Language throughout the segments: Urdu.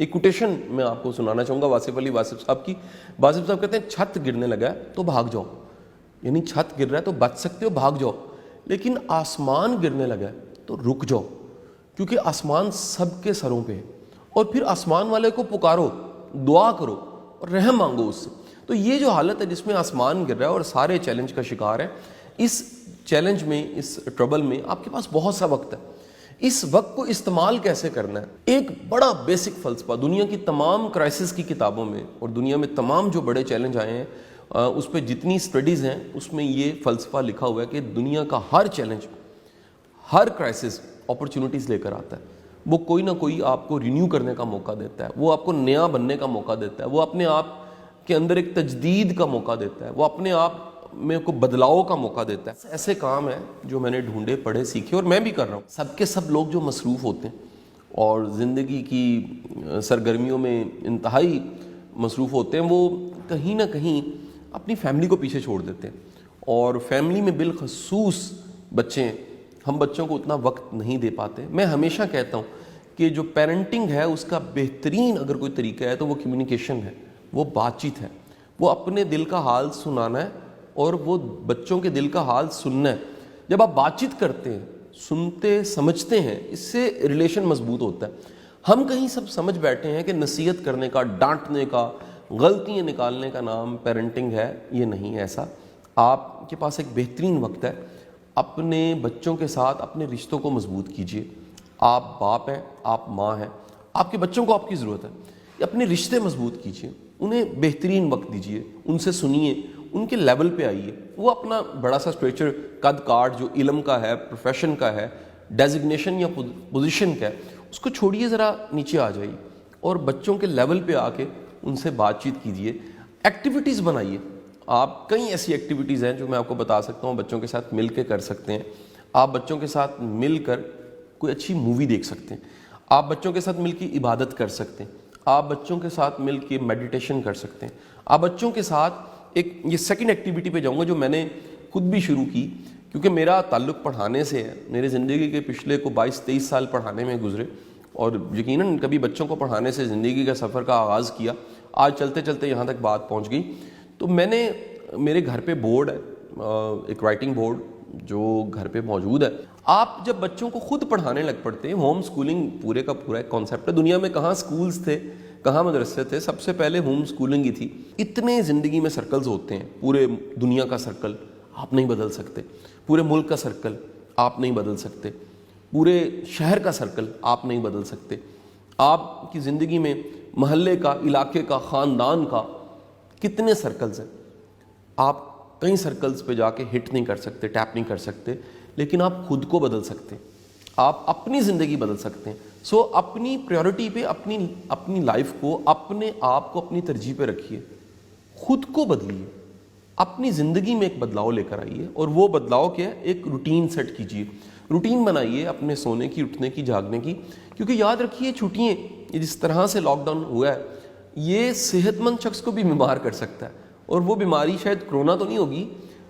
ایک کوٹیشن میں آپ کو سنانا چاہوں گا واصف علی واصف صاحب کی. واصف صاحب کہتے ہیں چھت گرنے لگا ہے تو بھاگ جاؤ, یعنی چھت گر رہا ہے تو بچ سکتے ہو, بھاگ جاؤ, لیکن آسمان گرنے لگا ہے تو رک جاؤ, کیونکہ آسمان سب کے سروں پہ ہے, اور پھر آسمان والے کو پکارو, دعا کرو اور رحم مانگو اس سے. تو یہ جو حالت ہے جس میں آسمان گر رہا ہے اور سارے چیلنج کا شکار ہے, اس چیلنج میں, اس ٹربل میں آپ کے پاس بہت سا وقت ہے. اس وقت کو استعمال کیسے کرنا ہے, ایک بڑا بیسک فلسفہ دنیا کی تمام کرائسس کی کتابوں میں اور دنیا میں تمام جو بڑے چیلنج آئے ہیں اس پہ جتنی سٹڈیز ہیں اس میں یہ فلسفہ لکھا ہوا ہے کہ دنیا کا ہر چیلنج, ہر کرائسس اپرچونٹیز لے کر آتا ہے. وہ کوئی نہ کوئی آپ کو رینیو کرنے کا موقع دیتا ہے, وہ آپ کو نیا بننے کا موقع دیتا ہے, وہ اپنے آپ کے اندر ایک تجدید کا موقع دیتا ہے, وہ اپنے آپ میں کو بدلاؤ کا موقع دیتا ہے. ایسے کام ہیں جو میں نے ڈھونڈے, پڑھے, سیکھے اور میں بھی کر رہا ہوں. سب کے سب لوگ جو مصروف ہوتے ہیں اور زندگی کی سرگرمیوں میں انتہائی مصروف ہوتے ہیں, وہ کہیں نہ کہیں اپنی فیملی کو پیچھے چھوڑ دیتے ہیں. اور فیملی میں بالخصوص بچے ہیں, ہم بچوں کو اتنا وقت نہیں دے پاتے. میں ہمیشہ کہتا ہوں کہ جو پیرنٹنگ ہے اس کا بہترین اگر کوئی طریقہ ہے تو وہ کمیونیکیشن ہے, وہ بات چیت ہے, وہ اپنے دل کا حال سنانا ہے اور وہ بچوں کے دل کا حال سننا ہے. جب آپ بات چیت کرتے ہیں, سنتے سمجھتے ہیں, اس سے ریلیشن مضبوط ہوتا ہے. ہم کہیں سب سمجھ بیٹھے ہیں کہ نصیحت کرنے کا, ڈانٹنے کا, غلطیاں نکالنے کا نام پیرنٹنگ ہے. یہ نہیں ایسا. آپ کے پاس ایک بہترین وقت ہے, اپنے بچوں کے ساتھ اپنے رشتوں کو مضبوط کیجیے. آپ باپ ہیں, آپ ماں ہیں, آپ کے بچوں کو آپ کی ضرورت ہے. اپنے رشتے مضبوط کیجیے, انہیں بہترین وقت دیجیے, ان سے سنیے, ان کے لیول پہ آئیے. وہ اپنا بڑا سا اسٹریچر, قد کاٹ جو علم کا ہے, پروفیشن کا ہے, ڈیزگنیشن یا پوزیشن کا ہے, اس کو چھوڑیے, ذرا نیچے آ جائیے اور بچوں کے لیول پہ آ کے ان سے بات چیت کیجیے. ایکٹیویٹیز بنائیے. آپ کئی ایسی ایکٹیویٹیز ہیں جو میں آپ کو بتا سکتا ہوں, بچوں کے ساتھ مل کے کر سکتے ہیں. آپ بچوں کے ساتھ مل کر کوئی اچھی مووی دیکھ سکتے ہیں, آپ بچوں کے ساتھ مل کے عبادت کر سکتے ہیں, آپ بچوں کے ساتھ مل کے میڈیٹیشن کر سکتے ہیں. آپ بچوں کے ساتھ ایک, یہ سیکنڈ ایکٹیویٹی پہ جاؤں گا جو میں نے خود بھی شروع کی, کیونکہ میرا تعلق پڑھانے سے ہے. میرے زندگی کے پچھلے کو 22-23 سال پڑھانے میں گزرے اور یقیناً کبھی بچوں کو پڑھانے سے زندگی کا سفر کا آغاز کیا, آج چلتے چلتے یہاں تک بات پہنچ گئی. تو میں نے, میرے گھر پہ بورڈ ہے, ایک رائٹنگ بورڈ جو گھر پہ موجود ہے. آپ جب بچوں کو خود پڑھانے لگ پڑتے ہیں, ہوم سکولنگ پورے کا پورا ایک کانسیپٹ ہے. دنیا میں کہاں سکولز تھے, کہاں مدرسے تھے, سب سے پہلے ہوم سکولنگ ہی تھی. اتنے زندگی میں سرکلز ہوتے ہیں, پورے دنیا کا سرکل آپ نہیں بدل سکتے, پورے ملک کا سرکل آپ نہیں بدل سکتے, پورے شہر کا سرکل آپ نہیں بدل سکتے. آپ کی زندگی میں محلے کا, علاقے کا, خاندان کا کتنے سرکلز ہیں. آپ کئی سرکلز پہ جا کے ہٹ نہیں کر سکتے, ٹیپ نہیں کر سکتے, لیکن آپ خود کو بدل سکتے ہیں, آپ اپنی زندگی بدل سکتے ہیں. سو اپنی پریورٹی پہ, اپنی لائف کو, اپنے آپ کو اپنی ترجیح پہ رکھیے, خود کو بدلیے, اپنی زندگی میں ایک بدلاؤ لے کر آئیے. اور وہ بدلاؤ کیا ہے, ایک روٹین سیٹ کیجیے, روٹین بنائیے اپنے سونے کی, اٹھنے کی, جاگنے کی. کیونکہ یاد رکھیے چھٹیاں, جس طرح سے لاک ڈاؤن ہوا ہے, یہ صحت مند شخص کو بھی بیمار کر سکتا ہے. اور وہ بیماری شاید کرونا تو نہیں ہوگی,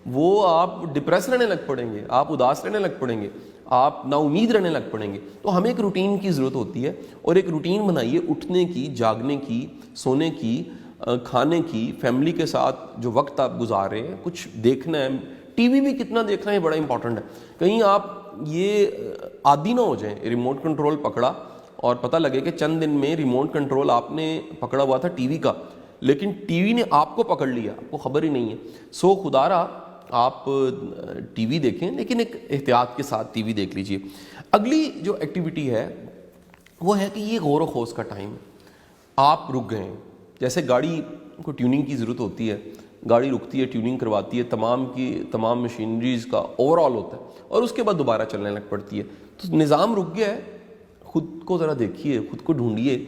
وہ آپ ڈپریس رہنے لگ پڑیں گے, آپ اداس رہنے لگ پڑیں گے, آپ نا امید رہنے لگ پڑیں گے. تو ہمیں ایک روٹین کی ضرورت ہوتی ہے, اور ایک روٹین بنائیے اٹھنے کی, جاگنے کی, سونے کی, کھانے کی, فیملی کے ساتھ جو وقت آپ گزار رہے ہیں, کچھ دیکھنا ہے. ٹی وی بھی کتنا دیکھنا ہے بڑا امپورٹنٹ ہے. کہیں آپ یہ عادی نہ ہو جائیں, ریموٹ کنٹرول پکڑا اور پتہ لگے کہ چند دن میں ریموٹ کنٹرول آپ نے پکڑا ہوا تھا ٹی وی کا, لیکن ٹی وی نے آپ کو پکڑ لیا, آپ کو خبر ہی نہیں ہے. سو خدا را آپ ٹی وی دیکھیں, لیکن ایک احتیاط کے ساتھ ٹی وی دیکھ لیجئے. اگلی جو ایکٹیویٹی ہے وہ ہے کہ یہ غور و خوض کا ٹائم ہے. آپ رک گئے ہیں, جیسے گاڑی کو ٹیوننگ کی ضرورت ہوتی ہے, گاڑی رکتی ہے, ٹیوننگ کرواتی ہے, تمام مشینریز کا اوور آل ہوتا ہے, اور اس کے بعد دوبارہ چلنے لگ پڑتی ہے. تو نظام رک گیا ہے. خود کو ذرا دیکھیے, خود کو ڈھونڈیے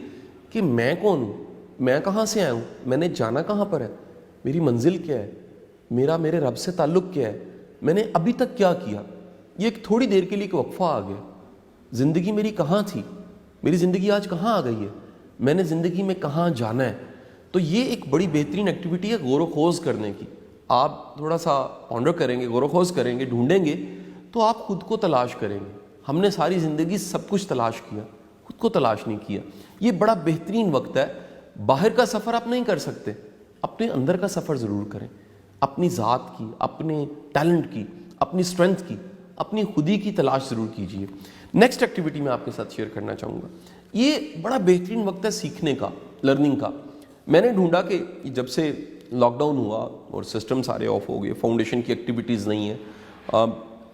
کہ میں کون ہوں, میں کہاں سے آیا ہوں, میں نے جانا کہاں پر ہے, میری منزل کیا ہے, میرے رب سے تعلق کیا ہے, میں نے ابھی تک کیا کیا. یہ ایک تھوڑی دیر کے لیے ایک وقفہ آ گیا. زندگی میری کہاں تھی, میری زندگی آج کہاں آ گئی ہے, میں نے زندگی میں کہاں جانا ہے. تو یہ ایک بڑی بہترین ایکٹیویٹی ہے غور و خوض کرنے کی. آپ تھوڑا سا پونڈر کریں گے, غور و خوض کریں گے, ڈھونڈیں گے, تو آپ خود کو تلاش کریں گے. ہم نے ساری زندگی سب کچھ تلاش کیا, خود کو تلاش نہیں کیا. یہ بڑا بہترین وقت ہے. باہر کا سفر آپ نہیں کر سکتے, اپنے اندر کا سفر ضرور کریں, اپنی ذات کی, اپنے ٹیلنٹ کی, اپنی اسٹرینتھ کی, اپنی خودی کی تلاش ضرور کیجیے. نیکسٹ ایکٹیویٹی میں آپ کے ساتھ شیئر کرنا چاہوں گا. یہ بڑا بہترین وقت ہے سیکھنے کا, لرننگ کا. میں نے ڈھونڈا کہ جب سے لاک ڈاؤن ہوا اور سسٹم سارے آف ہو گئے, فاؤنڈیشن کی ایکٹیویٹیز نہیں ہیں,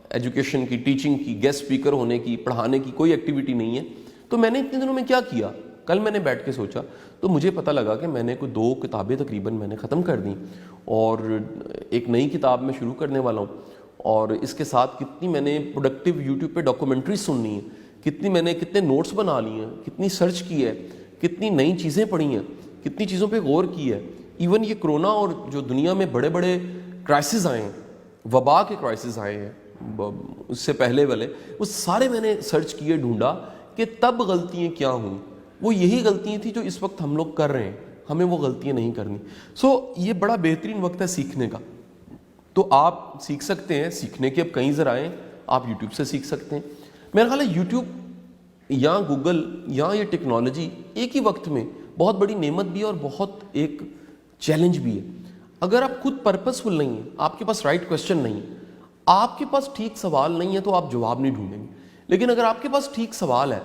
ایجوکیشن کی, ٹیچنگ کی, گیسٹ اسپیکر ہونے کی, پڑھانے کی کوئی ایکٹیویٹی نہیں ہے, تو میں نے اتنے دنوں میں کیا کیا. کل میں نے بیٹھ کے سوچا تو مجھے پتہ لگا کہ میں نے کوئی 2 کتابیں تقریباً میں نے ختم کر دیں, اور ایک نئی کتاب میں شروع کرنے والا ہوں. اور اس کے ساتھ کتنی میں نے پروڈکٹیو یوٹیوب پہ ڈاکومنٹریز سننی ہیں, کتنے نوٹس بنا لیے ہیں, کتنی سرچ کی ہے, کتنی نئی چیزیں پڑھی ہیں, کتنی چیزوں پہ غور کی ہے. ایون یہ کرونا اور جو دنیا میں بڑے بڑے کرائسس آئے ہیں, وبا کے کرائسس آئے ہیں اس سے پہلے والے, وہ سارے میں نے سرچ کیے, ڈھونڈا کہ تب غلطیاں کیا ہوئیں. وہ یہی غلطیاں تھیں جو اس وقت ہم لوگ کر رہے ہیں, ہمیں وہ غلطیاں نہیں کرنی. یہ بڑا بہترین وقت ہے سیکھنے کا. تو آپ سیکھ سکتے ہیں. سیکھنے کے اب کئی ذرائع, آپ یوٹیوب سے سیکھ سکتے ہیں. میرا خیال ہے یوٹیوب یا گوگل یا یہ ٹیکنالوجی ایک ہی وقت میں بہت بڑی نعمت بھی ہے اور بہت ایک چیلنج بھی ہے. اگر آپ خود پرپسفل نہیں ہیں, آپ کے پاس رائٹ کویسچن نہیں ہے, آپ کے پاس ٹھیک سوال نہیں ہے, تو آپ جواب نہیں ڈھونڈیں گے. لیکن اگر آپ کے پاس ٹھیک سوال ہے,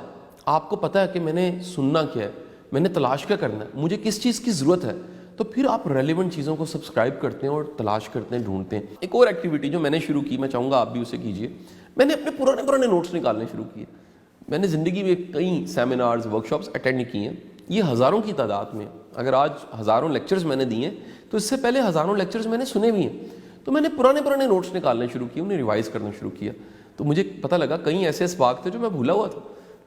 آپ کو پتہ ہے کہ میں نے سننا کیا ہے, میں نے تلاش کیا کرنا ہے, مجھے کس چیز کی ضرورت ہے, تو پھر آپ ریلیونٹ چیزوں کو سبسکرائب کرتے ہیں اور تلاش کرتے ہیں, ڈھونڈتے ہیں. ایک اور ایکٹیویٹی جو میں نے شروع کی, میں چاہوں گا آپ بھی اسے کیجیے. میں نے اپنے پرانے نوٹس نکالنے شروع کیے. میں نے زندگی میں کئی سیمینارز, ورکشاپس اٹینڈ کی ہیں, یہ ہزاروں کی تعداد میں. اگر آج ہزاروں لیکچرز میں نے دیے ہیں, تو اس سے پہلے ہزاروں لیکچرز میں نے سنے بھی ہیں. تو میں نے پرانے نوٹس نکالنے شروع کیے, انہیں ریوائز کرنا شروع کیا. تو مجھے پتہ لگا کئی ایسے اسباق تھے جو میں بھولا ہوا تھا.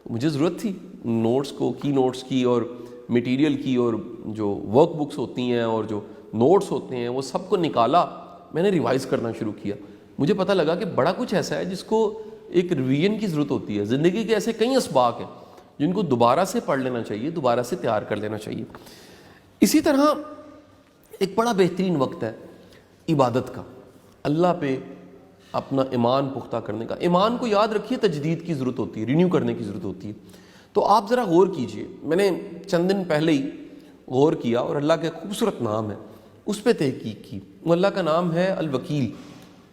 تو مجھے ضرورت تھی نوٹس کو, کی نوٹس کی اور میٹیریل کی, اور جو ورک بکس ہوتی ہیں اور جو نوٹس ہوتے ہیں وہ سب کو نکالا, میں نے ریوائز کرنا شروع کیا. مجھے پتہ لگا کہ بڑا کچھ ایسا ہے جس کو ایک ریویژن کی ضرورت ہوتی ہے. زندگی کے ایسے کئی اسباق ہیں جن کو دوبارہ سے پڑھ لینا چاہیے, دوبارہ سے تیار کر لینا چاہیے. اسی طرح ایک بڑا بہترین وقت ہے عبادت کا, اللہ پہ اپنا ایمان پختہ کرنے کا. ایمان کو یاد رکھیے تجدید کی ضرورت ہوتی ہے, رینیو کرنے کی ضرورت ہوتی ہے. تو آپ ذرا غور کیجئے. میں نے چند دن پہلے ہی غور کیا اور اللہ کا ایک خوبصورت نام ہے اس پہ تحقیق کی. وہ اللہ کا نام ہے الوکیل.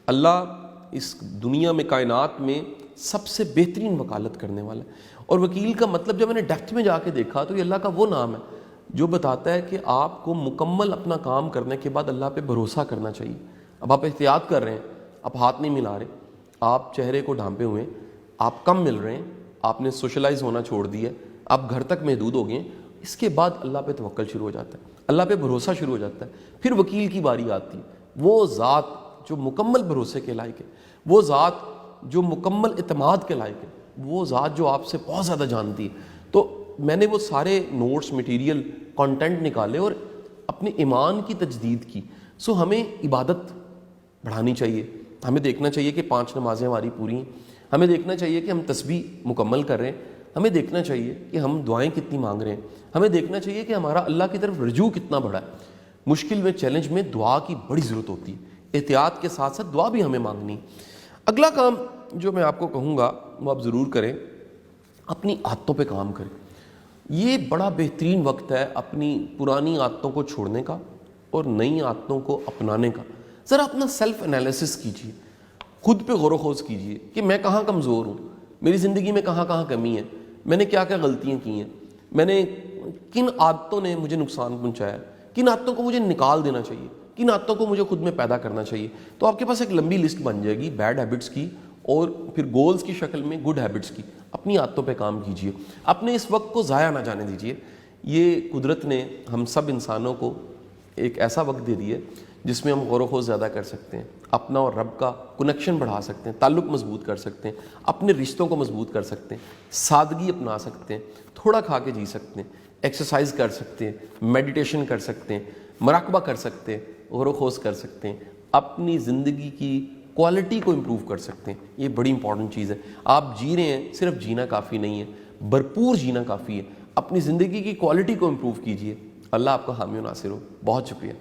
اللہ اس دنیا میں, کائنات میں سب سے بہترین وکالت کرنے والا ہے. اور وکیل کا مطلب جب میں نے ڈیپتھ میں جا کے دیکھا تو یہ اللہ کا وہ نام ہے جو بتاتا ہے کہ آپ کو مکمل اپنا کام کرنے کے بعد اللہ پہ بھروسہ کرنا چاہیے. اب آپ احتیاط کر رہے ہیں, آپ ہاتھ نہیں ملا رہے, آپ چہرے کو ڈھانپے ہوئے ہیں, آپ کم مل رہے ہیں, آپ نے سوشلائز ہونا چھوڑ دیا ہے, آپ گھر تک محدود ہو گئے ہیں. اس کے بعد اللہ پہ توکل شروع ہو جاتا ہے, اللہ پہ بھروسہ شروع ہو جاتا ہے. پھر وکیل کی باری آتی ہے, وہ ذات جو مکمل بھروسے کے لائق ہے, وہ ذات جو مکمل اعتماد کے لائق ہے, وہ ذات جو آپ سے بہت زیادہ جانتی ہے. تو میں نے وہ سارے نوٹس, مٹیریل, کانٹینٹ نکالے اور اپنے ایمان کی تجدید کی. ہمیں عبادت بڑھانی چاہیے. ہمیں دیکھنا چاہیے کہ 5 نمازیں ہماری پوری ہیں. ہمیں دیکھنا چاہیے کہ ہم تسبیح مکمل کر رہے ہیں. ہمیں دیکھنا چاہیے کہ ہم دعائیں کتنی مانگ رہے ہیں. ہمیں دیکھنا چاہیے کہ ہمارا اللہ کی طرف رجوع کتنا بڑا ہے. مشکل میں, چیلنج میں دعا کی بڑی ضرورت ہوتی ہے. احتیاط کے ساتھ ساتھ دعا بھی ہمیں مانگنی. اگلا کام جو میں آپ کو کہوں گا وہ آپ ضرور کریں, اپنی عادتوں پہ کام کریں. یہ بڑا بہترین وقت ہے اپنی پرانی عادتوں کو چھوڑنے کا اور نئی عادتوں کو اپنانے کا. ذرا اپنا سیلف انالیسس کیجیے, خود پہ غور و خوض کیجیے کہ میں کہاں کمزور ہوں, میری زندگی میں کہاں کہاں کمی ہے, میں نے کیا کیا غلطیاں کی ہیں, میں نے کن عادتوں نے مجھے نقصان پہنچایا, کن عادتوں کو مجھے نکال دینا چاہیے, کن عادتوں کو مجھے خود میں پیدا کرنا چاہیے. تو آپ کے پاس ایک لمبی لسٹ بن جائے گی بیڈ ہیبٹس کی اور پھر گولز کی شکل میں گڈ ہیبٹس کی. اپنی عادتوں پہ کام کیجیے, اپنے اس وقت کو ضائع نہ جانے دیجیے. یہ قدرت نے ہم سب انسانوں کو ایک ایسا وقت دے دیا جس میں ہم غور و خوض زیادہ کر سکتے ہیں, اپنا اور رب کا کنیکشن بڑھا سکتے ہیں, تعلق مضبوط کر سکتے ہیں, اپنے رشتوں کو مضبوط کر سکتے ہیں, سادگی اپنا سکتے ہیں, تھوڑا کھا کے جی سکتے ہیں, ایکسرسائز کر سکتے ہیں, میڈیٹیشن کر سکتے ہیں, مراقبہ کر سکتے ہیں, غور و خوض کر سکتے ہیں, اپنی زندگی کی کوالٹی کو امپروو کر سکتے ہیں. یہ بڑی امپورٹنٹ چیز ہے. آپ جی رہے ہیں, صرف جینا کافی نہیں ہے, بھرپور جینا کافی ہے. اپنی زندگی کی کوالٹی کو امپروو کیجیے. اللہ آپ کا حامی و ناصر ہو. بہت شکریہ.